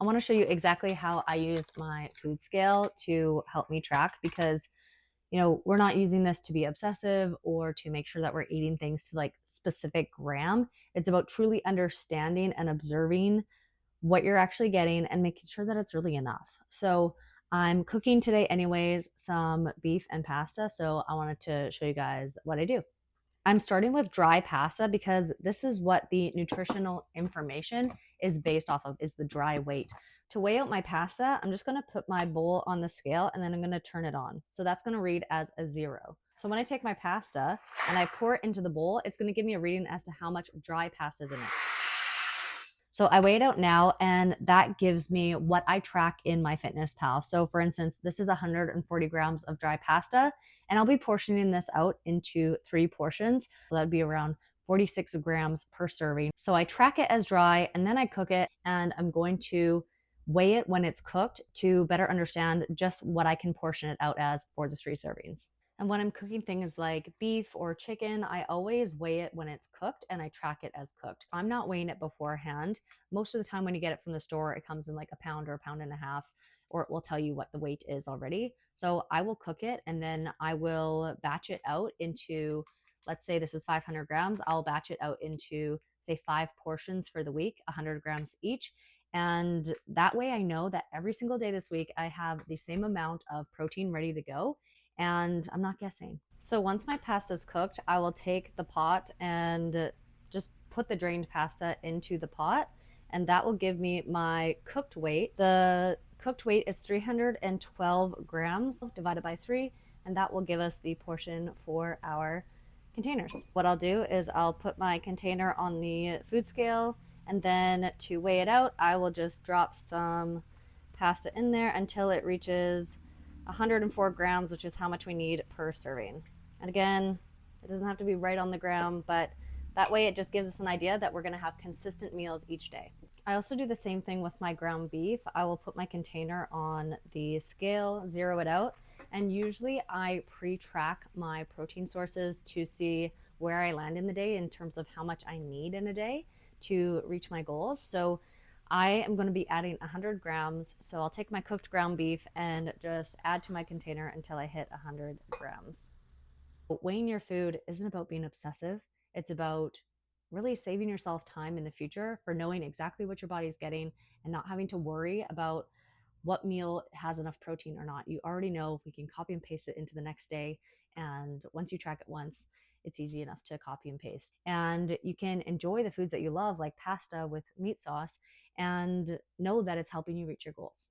want to show you exactly how I use my food scale to help me track because we're not using this to be obsessive or to make sure that we're eating things to like specific gram. It's about truly understanding and observing what you're actually getting and making sure that it's really enough. So, I'm cooking today anyways, some beef and pasta, so I wanted to show you guys what I do. I'm starting with dry pasta because this is what the nutritional information is based off of, is the dry weight. To weigh out my pasta, I'm just going to put my bowl on the scale and then I'm going to turn it on. So that's going to read as a 0. So when I take my pasta and I pour it into the bowl, it's going to give me a reading as to how much dry pasta is in it. So I weigh it out now, and that gives me what I track in MyFitnessPal. So for instance, this is 140 grams of dry pasta, and I'll be portioning this out into 3 portions. So that'd be around 46 grams per serving. So I track it as dry, and then I cook it, and I'm going to weigh it when it's cooked to better understand just what I can portion it out as for the 3 servings. And when I'm cooking things like beef or chicken, I always weigh it when it's cooked and I track it as cooked. I'm not weighing it beforehand. Most of the time when you get it from the store, it comes in like a pound or a pound and a half, or it will tell you what the weight is already. So I will cook it and then I will batch it out into, let's say this is 500 grams. I'll batch it out into, say, 5 portions for the week, 100 grams each. And that way I know that every single day this week, I have the same amount of protein ready to go and I'm not guessing. So once my pasta is cooked, I will take the pot and just put the drained pasta into the pot, and that will give me my cooked weight. The cooked weight is 312 grams divided by 3, and that will give us the portion for our containers. What I'll do is I'll put my container on the food scale, and then to weigh it out, I will just drop some pasta in there until it reaches 104 grams, which is how much we need per serving. And again, it doesn't have to be right on the gram, but that way it just gives us an idea that we're going to have consistent meals each day. I also do the same thing with my ground beef. I will put my container on the scale, zero it out, and usually I pre-track my protein sources to see where I land in the day in terms of how much I need in a day to reach my goals. So I am going to be adding 100 grams. So I'll take my cooked ground beef and just add to my container until I hit 100 grams. Weighing your food isn't about being obsessive. It's about really saving yourself time in the future for knowing exactly what your body is getting and not having to worry about what meal has enough protein or not. You already know, we can copy and paste it into the next day. And once you track it once, it's easy enough to copy and paste. And you can enjoy the foods that you love, like pasta with meat sauce, and know that it's helping you reach your goals.